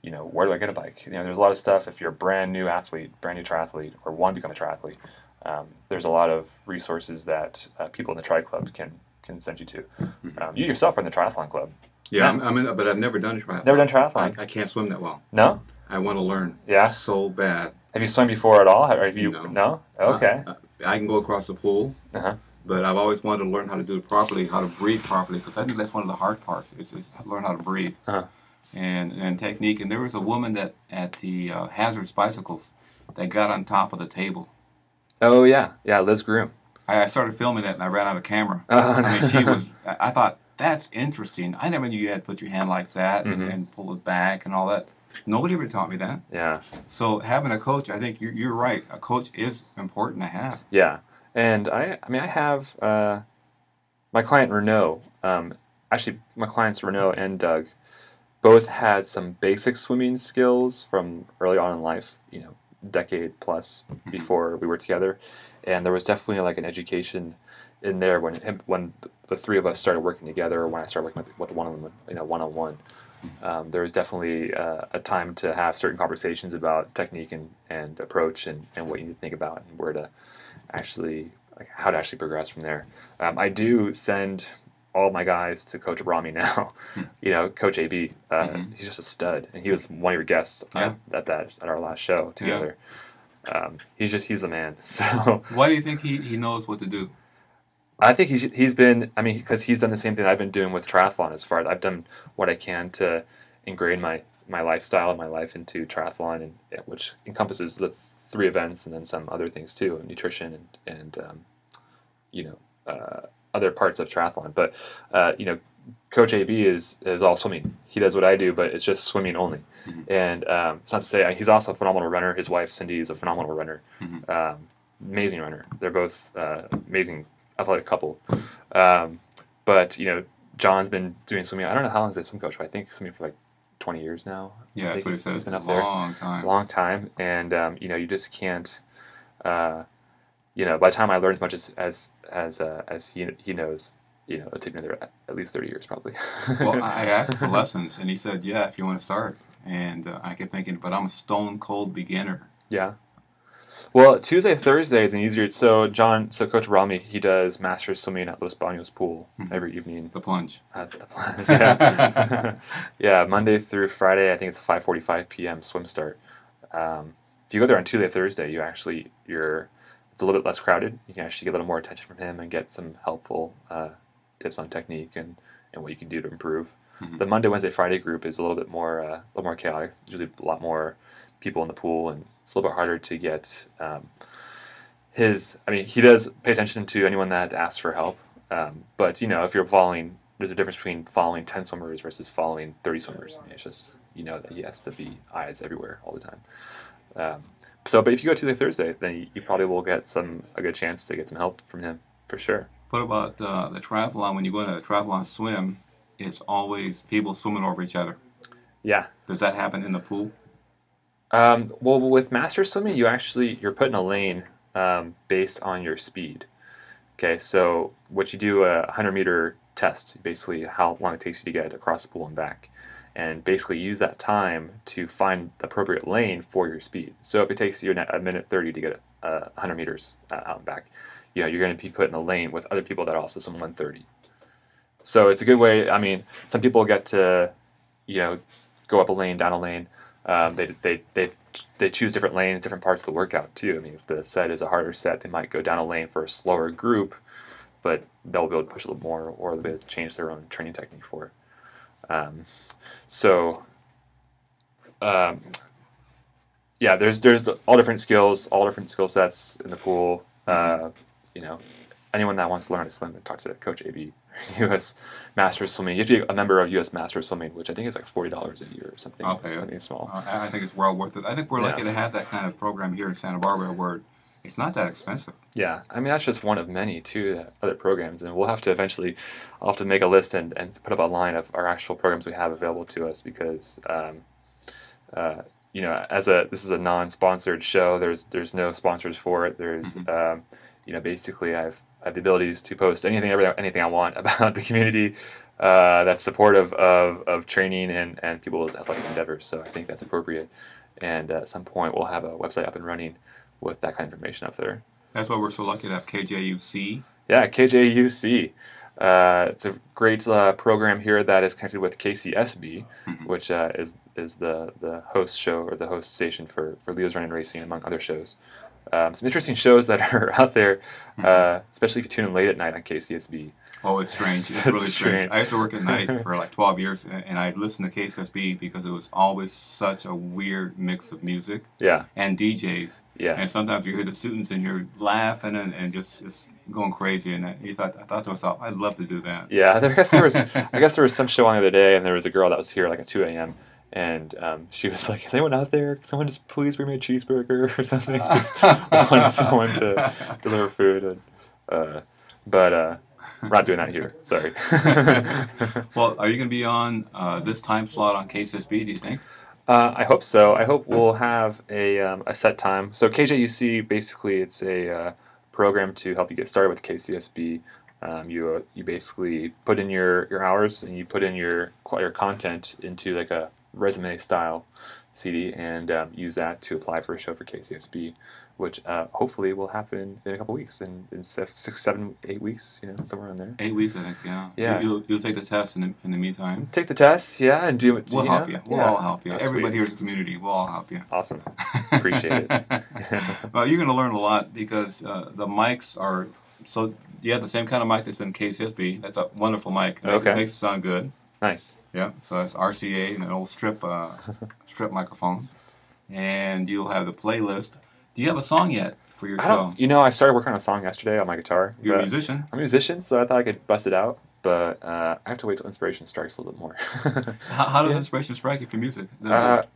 you know, where do I get a bike? You know, there's a lot of stuff. If you're a brand new athlete, brand new triathlete, or want to become a triathlete, there's a lot of resources that people in the tri club can send you to. You yourself are in the triathlon club. Yeah, I'm in, but I've never done a triathlon. Never done triathlon. I can't swim that well. No. I want to learn. Yeah. So bad. Have you swum before at all? Or have you? No. No. Okay. I can go across the pool. Uh-huh. But I've always wanted to learn how to do it properly, how to breathe properly, because I think that's one of the hard parts is learn how to breathe and technique. And there was a woman that at the Hazards Bicycles that got on top of the table. Oh yeah, Liz Groom. I started filming it and I ran out of camera. Oh, no. I mean, she was. I thought that's interesting. I never knew you had to put your hand like that and pull it back and all that. Nobody ever taught me that. Yeah. So having a coach, I think you're right. A coach is important to have. Yeah. And I mean, I have my client Renault. Actually, my clients Renault and Doug both had some basic swimming skills from early on in life. You know, decade plus before we were together, and there was definitely like an education in there when the three of us started working together, or when I started working with one of them, you know, one on one. There was definitely a time to have certain conversations about technique and approach and what you need to think about and where to actually, like, how to actually progress from there. I do send all my guys to Coach Abrami now. You know, Coach AB, he's just a stud, and he was one of your guests at our last show together. Yeah. He's the man. So why do you think he knows what to do? I think he's been, I mean, because he's done the same thing I've been doing with triathlon. As far as I've done what I can to ingrain my lifestyle and my life into triathlon, and which encompasses the 3 events and then some other things too, nutrition and you know, other parts of triathlon. But you know, Coach AB is all swimming. He does what I do, but it's just swimming only. And it's not to say he's also a phenomenal runner. His wife Cindy is a phenomenal runner, amazing runner. They're both amazing athletic couple. But you know, John's been doing swimming. I don't know how long he's been swim coach, but I think swimming for like 20 years now. Yeah, I think he's been up there. Long time. And you know, you just can't. You know, by the time I learn as much as he knows, you know, it'll take me at least 30 years probably. Well, I asked for lessons, and he said, "Yeah, if you want to start." And I kept thinking, but I'm a stone cold beginner. Yeah. Well, Tuesday, Thursday is an easier. So Coach Rami, he does masters swimming at Los Baños pool every evening. The plunge. The plunge. Yeah. Yeah. Monday through Friday, I think it's a 5:45 p.m. swim start. If you go there on Tuesday, Thursday, it's a little bit less crowded. You can actually get a little more attention from him and get some helpful tips on technique and what you can do to improve. The Monday, Wednesday, Friday group is a little more chaotic. Usually a lot more people in the pool, and it's a little bit harder to get I mean, he does pay attention to anyone that asks for help, but you know, if you're following, there's a difference between following 10 swimmers versus following 30 swimmers. I mean, it's just, you know, that he has to be eyes everywhere all the time. But if you go Tuesday, Thursday, then you probably will get a good chance to get some help from him for sure. What about the triathlon? When you go into a triathlon swim, it's always people swimming over each other. Yeah. Does that happen in the pool? Well, with master swimming, you're put in a lane based on your speed. Okay, so what you do a 100-meter test, basically how long it takes you to get across the pool and back, and basically use that time to find the appropriate lane for your speed. So if it takes you a minute 30 to get 100 meters out and back, you know, you're going to be put in a lane with other people that are also swim 130. So it's a good way. I mean, some people get to, you know, go up a lane, down a lane. They choose different lanes, different parts of the workout too. I mean, if the set is a harder set, they might go down a lane for a slower group, but they'll be able to push a little more, or they'll be able to change their own training technique for it. Yeah, there's all different skills, all different skill sets in the pool. You know, anyone that wants to learn how to swim, talk to Coach AB. U.S. Masters Swimming. You have to be a member of U.S. Masters Swimming, which I think is like $40 a year or something. I'll pay it. Something small. I think it's well worth it. I think we're lucky to have that kind of program here in Santa Barbara where it's not that expensive. Yeah, I mean, that's just one of many, too, other programs. And we'll have to eventually, I'll have to make a list and put up a line of our actual programs we have available to us because, you know, this is a non-sponsored show. There's no sponsors for it. There's, you know, basically I have the abilities to post anything I want about the community. that's supportive of training and people's athletic endeavors. So I think that's appropriate. And at some point, we'll have a website up and running with that kind of information up there. That's why we're so lucky to have KJUC. Yeah, KJUC. It's a great program here that is connected with KCSB, which is the host show or the host station for Leo's Running Racing, among other shows. Some interesting shows that are out there, especially if you tune in late at night on KCSB. Oh, it's strange. It's really strange. I used to work at night for like 12 years, and I listened to KCSB because it was always such a weird mix of music and DJs. Yeah. And sometimes you hear the students in here laughing and just going crazy. And I thought to myself, I'd love to do that. Yeah, I guess there was some show on the other day, and there was a girl that was here like at 2 a.m. And she was like, "Is anyone out there? Can someone just please bring me a cheeseburger or something? Just want someone to deliver food." But we're not doing that here. Sorry. Well, are you going to be on this time slot on KCSB, do you think? I hope so. I hope we'll have a set time. So KJUC, basically, it's a program to help you get started with KCSB. You basically put in your hours and you put in your content into like a resume style CD and use that to apply for a show for KCSB, which hopefully will happen in a couple weeks, in 6, 7, 8 weeks, somewhere in there. 8 weeks, I think. Yeah. Yeah. You'll take the test in the meantime. Take the test, yeah, and do it. We'll help you. We'll all help you. That's Everybody sweet. here is a community. We'll all help you. Awesome. Appreciate it. Well, you're going to learn a lot because the mics are so. You have the same kind of mic that's in KCSB. That's a wonderful mic. Okay. It makes it sound good. Nice. Yeah. So it's RCA and an old strip microphone, and you'll have the playlist. Do you have a song yet for your show? I started working on a song yesterday on my guitar. You're a musician? I'm a musician, so I thought I could bust it out, but I have to wait till inspiration strikes a little bit more. How does inspiration strike you for music?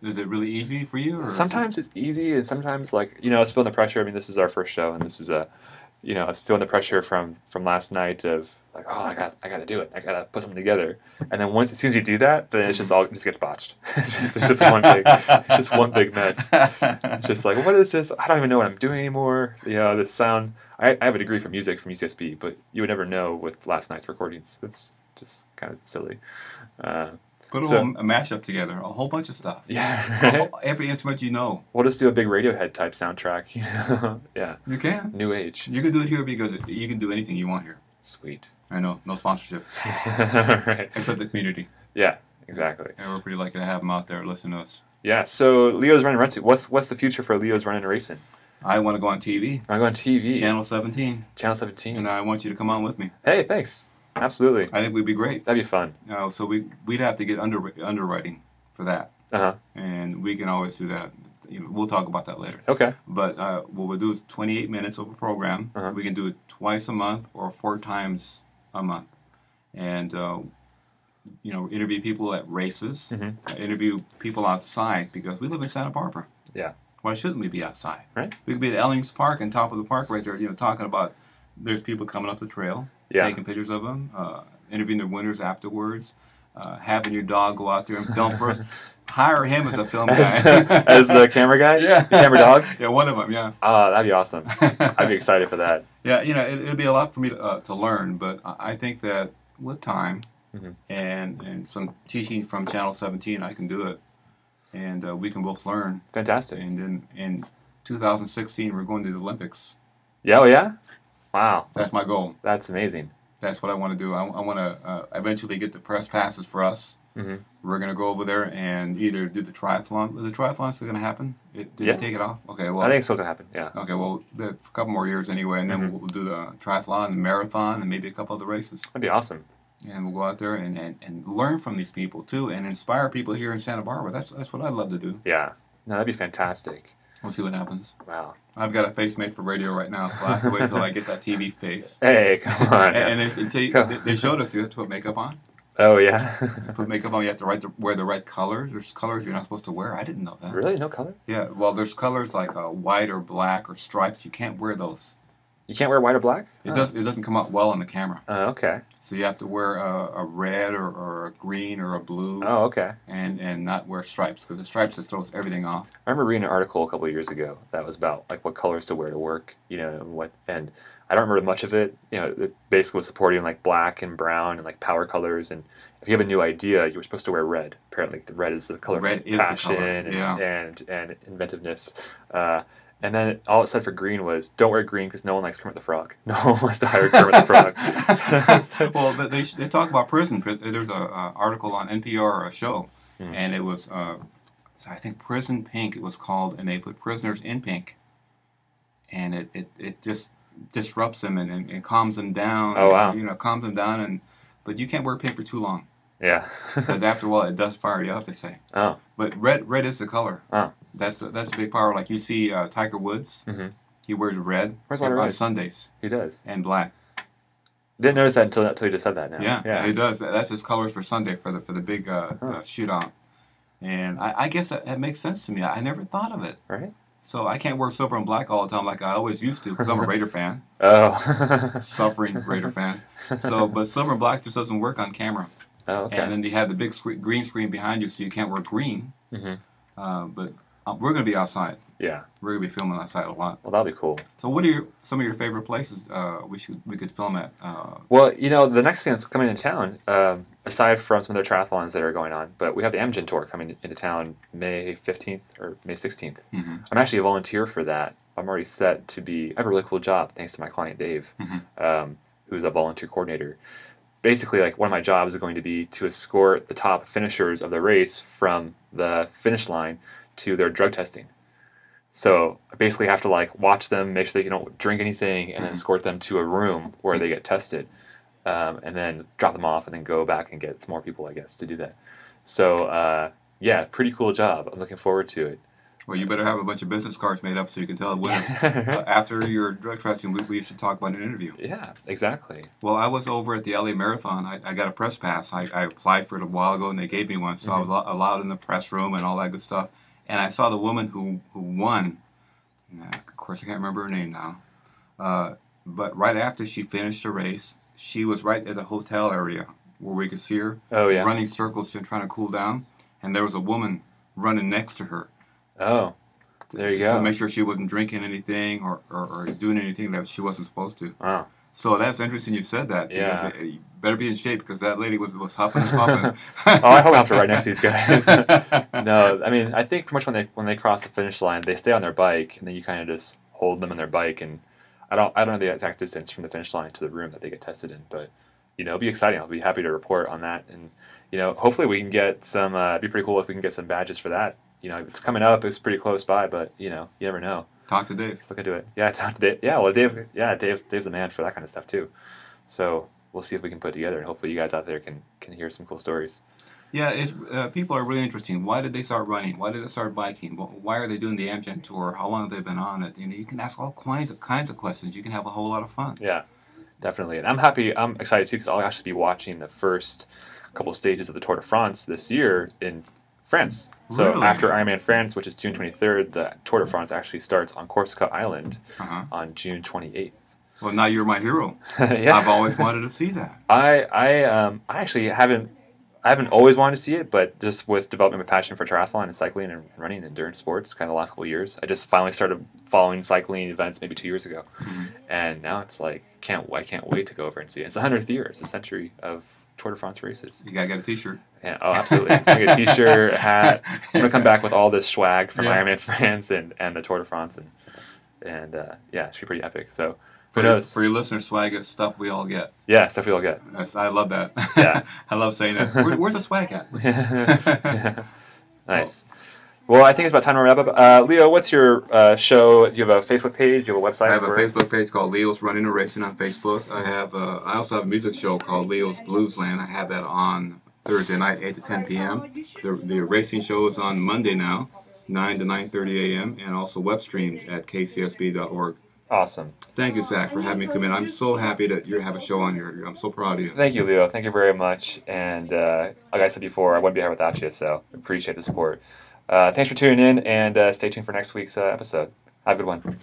Is it really easy for you? Or sometimes it's easy, and sometimes, I was feeling the pressure. I mean, this is our first show, and this is I was feeling the pressure from last night of, like, oh, I got to do it. I got to put something together. And then as soon as you do that, then it just gets botched. it's just one big mess. It's just like, what is this? I don't even know what I'm doing anymore. This sound. I have a degree for music from UCSB, but you would never know with last night's recordings. It's just kind of silly. Put a mashup together, a whole bunch of stuff. Yeah, right? Every instrument you know. We'll just do a big Radiohead type soundtrack. Yeah. You can. New age. You can do it here because you can do anything you want here. Sweet. I know, no sponsorship. Right. Except the community. Yeah, exactly. And we're pretty lucky to have them out there listening to us. Yeah, so Leo's Running Racing. What's the future for Leo's Running Racing? I want to go on TV. I go on TV. Channel 17. Channel 17. And I want you to come on with me. Hey, thanks. Absolutely. I think we'd be great. That'd be fun. So we'd have to get underwriting for that. Uh-huh. And we can always do that. We'll talk about that later. Okay. But what we'll do is 28 minutes of a program. Uh-huh. We can do it twice a month or 4 times a month. And, interview people at races, interview people outside, because we live in Santa Barbara. Yeah. Why shouldn't we be outside? Right. We could be at Ellings Park and top of the park right there, talking about there's people coming up the trail, taking pictures of them, interviewing the winners afterwards, having your dog go out there and film first. Hire him as a film guy. As the camera guy? Yeah. The camera dog? Yeah, one of them, yeah. Oh, that'd be awesome. I'd be excited for that. Yeah, it'd be a lot for me to learn, but I think that with time and some teaching from Channel 17, I can do it. And we can both learn. Fantastic. And then in 2016, we're going to the Olympics. Yeah, oh yeah? Wow. That's my goal. That's amazing. That's what I want to do. I want to eventually get the press passes for us. We're going to go over there and either do the triathlon. Is the triathlon still going to happen? Did they take it off? Okay, well. I think it's still going to happen, yeah. Okay, well, a couple more years anyway, and then we'll do the triathlon, the marathon, and maybe a couple other races. That'd be awesome. And we'll go out there and learn from these people, too, and inspire people here in Santa Barbara. That's what I'd love to do. Yeah. No, that'd be fantastic. We'll see what happens. Wow. I've got a face made for radio right now, so I have to wait till I get that TV face. Hey, come on. They showed us you have to put makeup on. Oh, yeah. Put makeup on, you have to wear the right colors. There's colors you're not supposed to wear. I didn't know that. Really? No color? Yeah, well, there's colors like white or black or stripes. You can't wear those. You can't wear white or black? It doesn't come out well on the camera. Okay. So you have to wear a red or a green or a blue. Oh, okay. And not wear stripes, because the stripes just throws everything off. I remember reading an article a couple of years ago that was about like what colors to wear to work, and I don't remember much of it. It basically was supporting like black and brown and like power colors. And if you have a new idea, you were supposed to wear red. Apparently, the red is the color Red of is the passion color. Yeah. and inventiveness. Uh, and then all it said for green was, don't wear green because no one likes Kermit the Frog. No one wants to hire Kermit the Frog. Well, they talk about prison. There's a article on NPR, a show, Hmm. and it was so I think Prison Pink it was called, and they put prisoners in pink, and it just disrupts them and calms them down. Oh, wow. Calms them down, and but you can't wear pink for too long Yeah. because after a while it does fire you up. They say, Oh. but red is the color. Oh. That's a big power. Like you see Tiger Woods, Mm-hmm. he wears red Where's a lot of on red? Sundays He does. and black. Didn't notice that until you just said that now. Yeah, Yeah. he does. That's his colors for Sunday for the big Huh. shootout. And I guess that makes sense to me. I never thought of it. Right? So I can't wear silver and black all the time like I always used to because I'm a Raider fan, Oh. suffering Raider fan. So, but silver and black just doesn't work on camera. Oh, okay. And then you have the big green screen behind you, so you can't wear green. Mm-hmm. But we're going to be outside. Yeah. We're going to be filming outside a lot. Well, that'll be cool. So, what are some of your favorite places we could film at? Well, the next thing that's coming into town, aside from some of the triathlons that are going on, but we have the Amgen Tour coming into town May 15th or May 16th. Mm-hmm. I'm actually a volunteer for that. I'm already set to be. I have a really cool job thanks to my client Dave, who's a volunteer coordinator. Basically, like one of my jobs is going to be to escort the top finishers of the race from the finish line to their drug testing. So I basically have to like watch them, make sure they don't drink anything, and then escort them to a room where they get tested, and then drop them off, and then go back and get some more people, I guess, to do that. So yeah, pretty cool job. I'm looking forward to it. Well, you better have a bunch of business cards made up so you can tell the winner. After your drug testing, we should talk about an interview. Yeah, exactly. Well, I was over at the LA Marathon. I got a press pass. I applied for it a while ago, and they gave me one, so I was allowed in the press room and all that good stuff. And I saw the woman who won. Of course, I can't remember her name now. But right after she finished the race, she was right at the hotel area where we could see her. Oh, yeah. Running circles and trying to cool down. And there was a woman running next to her. Oh, there you To go. make sure she wasn't drinking anything or doing anything that she wasn't supposed to. Wow. So that's interesting you said that. Yeah. Because you better be in shape because that lady was huffing and puffing. Oh, I hope I have to ride next to these guys. No, I mean, I think pretty much when they cross the finish line, they stay on their bike, and then you kind of just hold them on their bike. And I don't know the exact distance from the finish line to the room that they get tested in, but it'll be exciting. I'll be happy to report on that, and hopefully we can get some. It'd be pretty cool if we can get some badges for that. It's coming up. It's pretty close by, but you never know. Talk to Dave. Look into it. Yeah, talk to Dave. Yeah, well, Dave. Yeah, Dave's the man for that kind of stuff too. So we'll see if we can put it together, and hopefully you guys out there can hear some cool stories. Yeah, people are really interesting. Why did they start running? Why did they start biking? Why are they doing the Amgen tour? How long have they been on it? You can ask all kinds of questions. You can have a whole lot of fun. Yeah, definitely. And I'm excited too because I'll actually be watching the first couple stages of the Tour de France this year in France. So Really? after Ironman France, which is June 23rd, the Tour de France actually starts on Corsica Island on June 28th. Well, now you're my hero. Yeah. I've always wanted to see that. I actually haven't always wanted to see it, but just with developing my passion for triathlon and cycling and running and endurance sports, kind of the last couple of years, I just finally started following cycling events maybe 2 years ago, and now it's like I can't wait to go over and see it. It's the 100th year. It's a century of Tour de France races. You gotta get a T-shirt. Yeah, oh, absolutely. I get a T-shirt, a hat. I'm gonna come back with all this swag from Yeah. Ironman France and the Tour de France, and yeah, it's pretty epic. So For who knows? For your listeners, swag is stuff we all get. Yeah, stuff we all get. I love that. Yeah. I love saying that. Where's the swag at? Nice. Well, I think it's about time to wrap up. Leo, what's your show? Do you have a Facebook page? Do you have a website? I have a Facebook page called Leo's Running and Racing on Facebook. I also have a music show called Leo's Bluesland. I have that on Thursday night, 8 to 10 p.m. The racing show is on Monday now, 9 to 9:30 a.m. and also web streamed at kcsb.org. Awesome. Thank you, Zach, for having me come in. I'm so happy that you have a show on here. I'm so proud of you. Thank you, Leo. Thank you very much. And like I said before, I wouldn't be here without you, so appreciate the support. Thanks for tuning in, and stay tuned for next week's episode. Have a good one.